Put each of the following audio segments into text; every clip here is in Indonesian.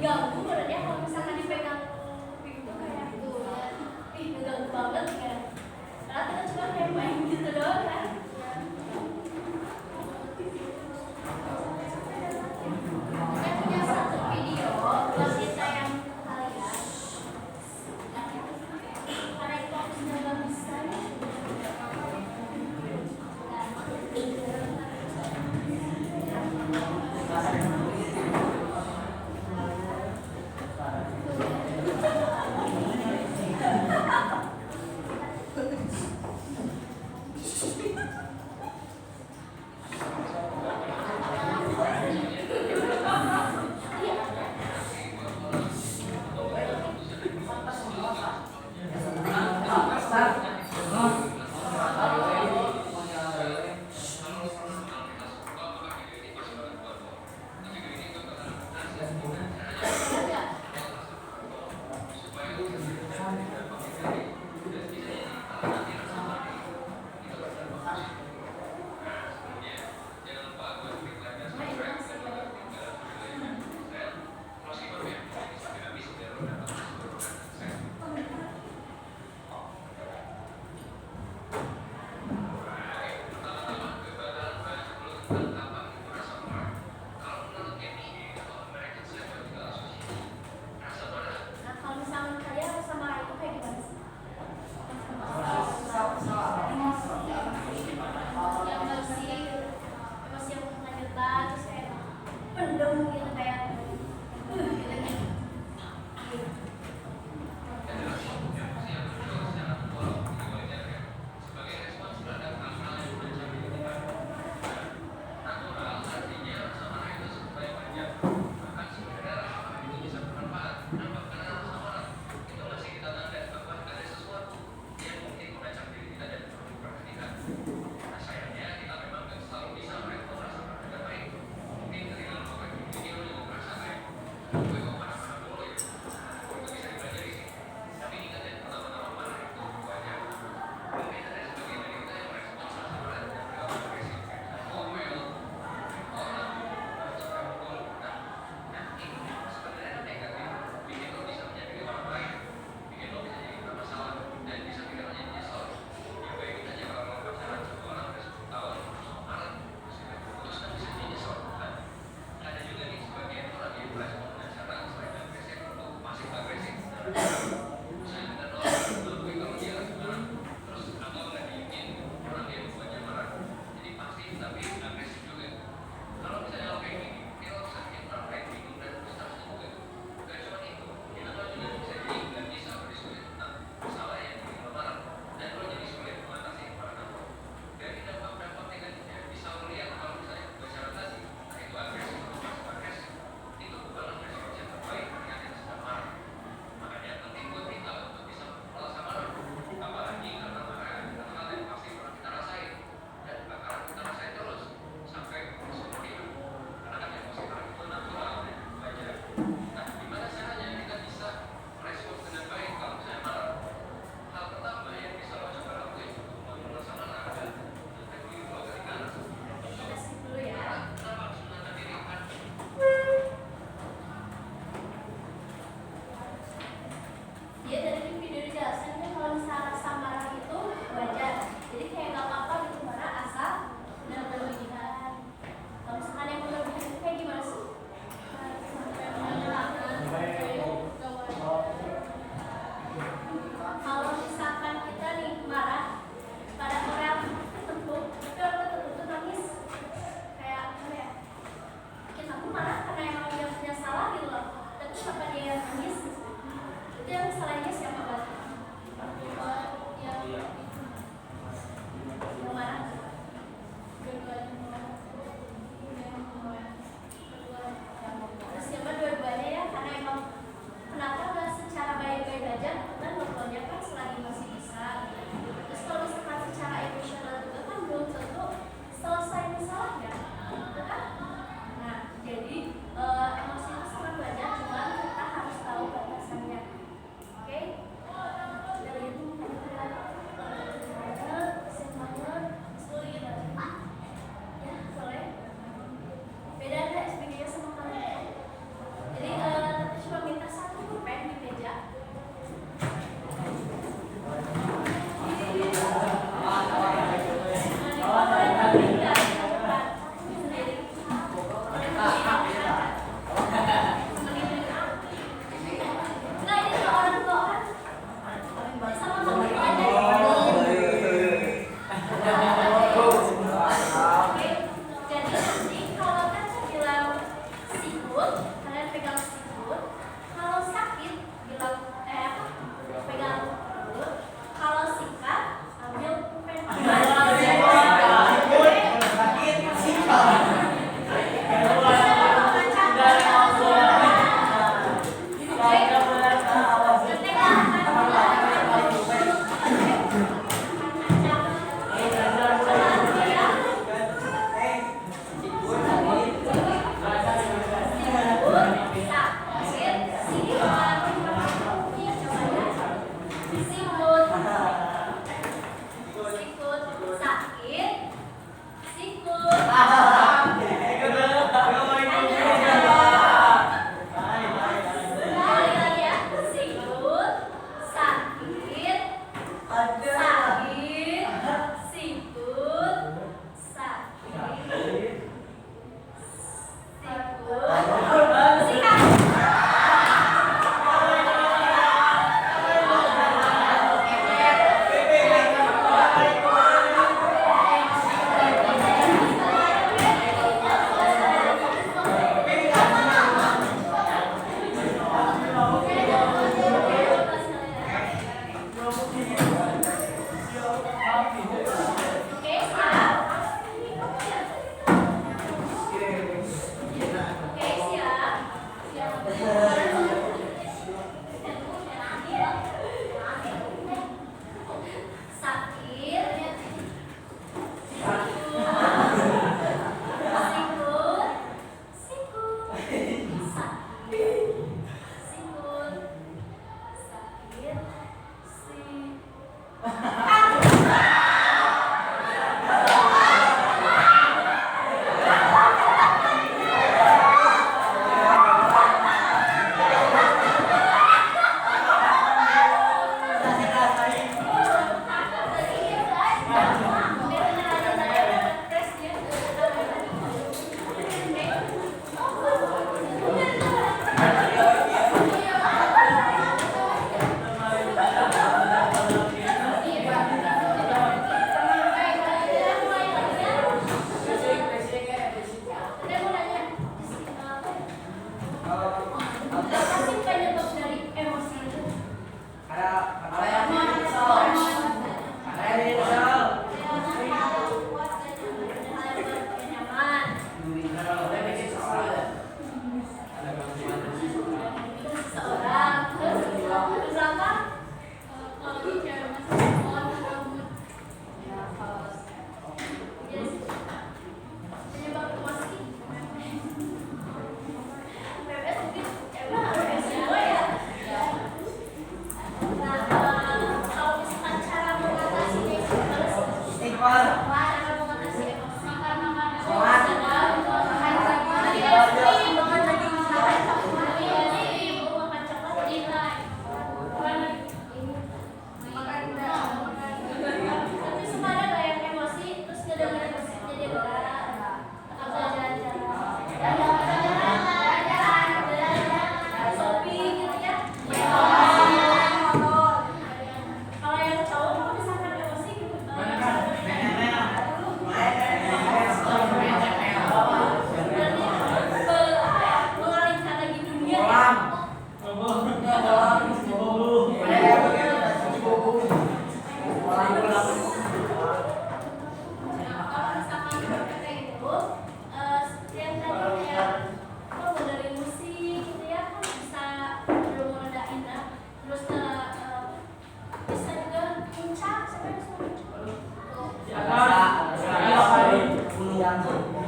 ganggu menurutnya kalau misalkan dipegang kuping tuh kayak tuh ya, ih ngeganggu banget kayak karena kita cuma kayak main gitu doang kan. Saya punya satu video buat kita yang kalian karena itu aku sudah gak bisa ya.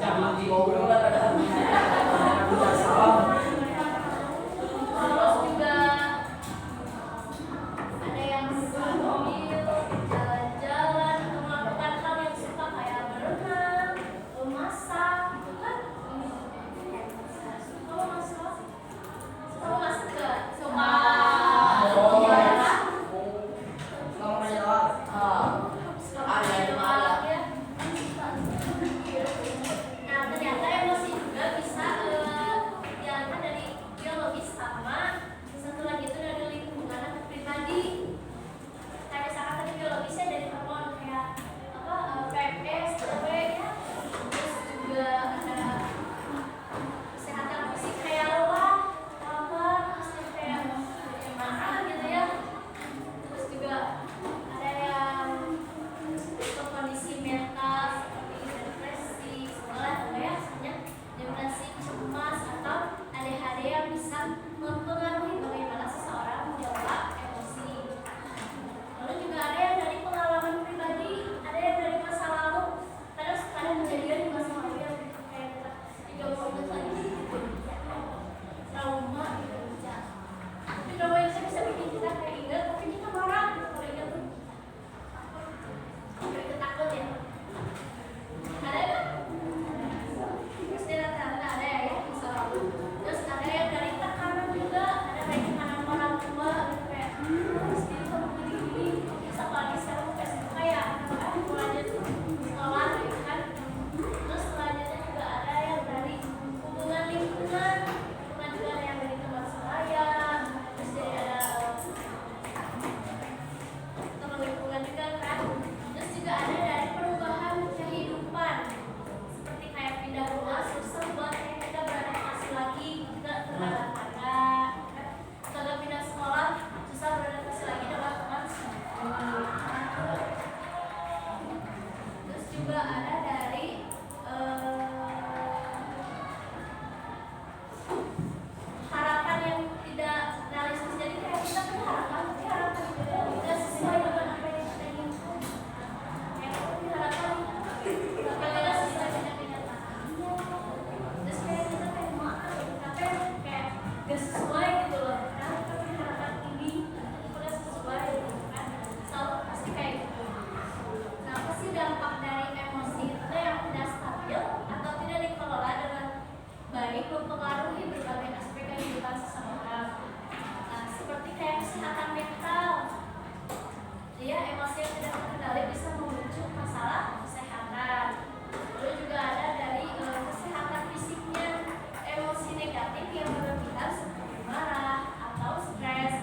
Terus juga ada yang suka mobil, jalan-jalan, atau melakukan hal yang suka kayak berenang, memasak, gitu kan? Suka memasak? Suka memasak gak? Suka. Nah, ternyata emosi juga bisa dialihkan dari biologis sama satu lagi itu dari lingkungan atau pribadi. Kayak misalkan tadi biologisnya dari hormon kayak apa PMS, TB ya. Terus juga ada kesehatan fisik kayak lelah, lapar, terus juga kayak marah gitu ya. Terus juga ada yang kondisi mental seperti depresi, sekolah, ya, sebenarnya depresi, cemas atau ADHD yang bisa mempengaruhi bagaimana seseorang mengelola emosi. Lalu juga ada yang dari pengalaman pribadi, ada yang dari masa lalu. Kadang ada kejadian di masa lalu yang kayak kita 3 tahun lagi trauma gitu ya. Tapi trauma itu bisa bikin kita kayak ingat, tapi kita marah kalau ingat tuh. Itu takut ya. Ada kan? Pasti rata-rata ada ya masa lalu. Terus ada yang dari tekanan juga, ada kayak tekanan orang tua gitu kayak pasti kamu gini-gini. Terus apalagi sekarang Facebook kayak mulanya tuh sekolah gitu kan. Terus selanjutnya juga ada yang dari hubungan lingkungan juga ada yang dari teman sebaya. Terus jadi ada teman lingkungan juga kan. Terus juga ada dari perubahan kehidupan seperti kayak pindah rumah susah buat kita beradaptasi lagi ke tetangga, atau pindah sekolah susah beradaptasi lagi dengan teman sekolah. Terus juga ada dari harapan yang tidak realistis. Jadi kayak kita punya harapan tapi harapan itu tidak sesuai dengan apa yang kita inginkan. Kayak kita punya harapan tapi tidak sesuai dengan kenyataan. Terus kayak kita kayak maaf tapi kayak gak sesuai gitu loh. Nah kita punya harapan ini udah sesuai gitu kan. Selalu pasti kayak gitu. Nah apa sih dampak dari emosi itu yang tidak stabil atau tidak dikelola dengan baik mempengaruhi berbagai aspek kehidupan seseorang. Nah, seperti kayak kesehatan mental. Dia emosi yang tidak terkendali bisa memicu masalah kesehatan. Lalu juga ada dari kesehatan fisiknya, emosi negatif yang berlebihan seperti marah atau stres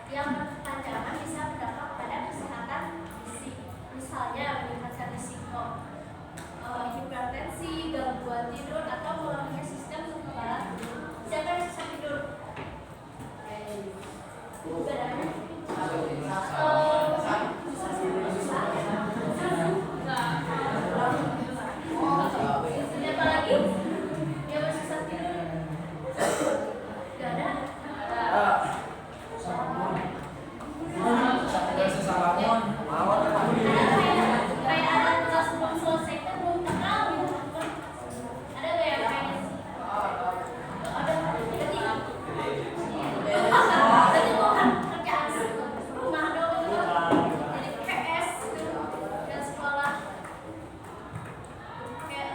yang berkepanjangan bisa berdampak pada kesehatan fisik. Misalnya meningkatkan risiko hipertensi, gangguan tidur, atau melemahnya sistem kekebalan tubuh. Siapa yang susah tidur? Siapa lagi? Yang susah tidur? Gak ada? Kayak ada tugas belum selesai kan belum kenal gitu. Ada gak yang kayak ada jadi bukan kerjaan rumah dong gitu. Jadi PS gitu dan sekolah kayak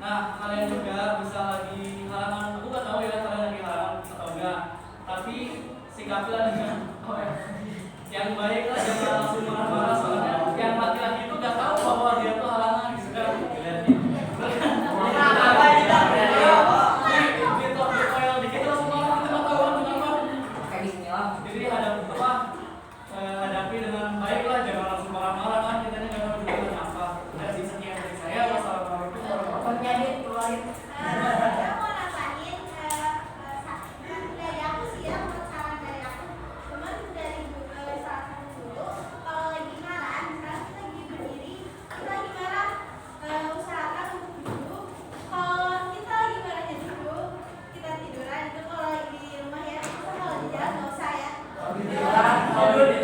Nah, kalian juga bisa lagi halangan, aku nggak tahu ya kalian lagi halangan atau enggak. Tapi sikapilah dengan yang baik lah, jangan langsung marah-marah, soalnya yang laki-laki itu nggak tahu bahwa dia tuh halangan gitu kan. Jadi hadapi dengan baik lah, jangan langsung marah-marah kan, kita nggak tahu juga kenapa. Dan sekian dari saya, wassalamualaikum warahmatullahi wabarakatuh. Saya mau nambahin dari aku sih ya, saran dari aku. Cuman dari salah satu dulu, kalau lagi marah, misalnya kita lagi berdiri, kita lagi marah, usahakan untuk duduk. Kalau kita lagi marahnya duduk, kita tiduran. Itu kalau lagi di rumah ya, kita kalau di jalan nggak usah ya. Jadi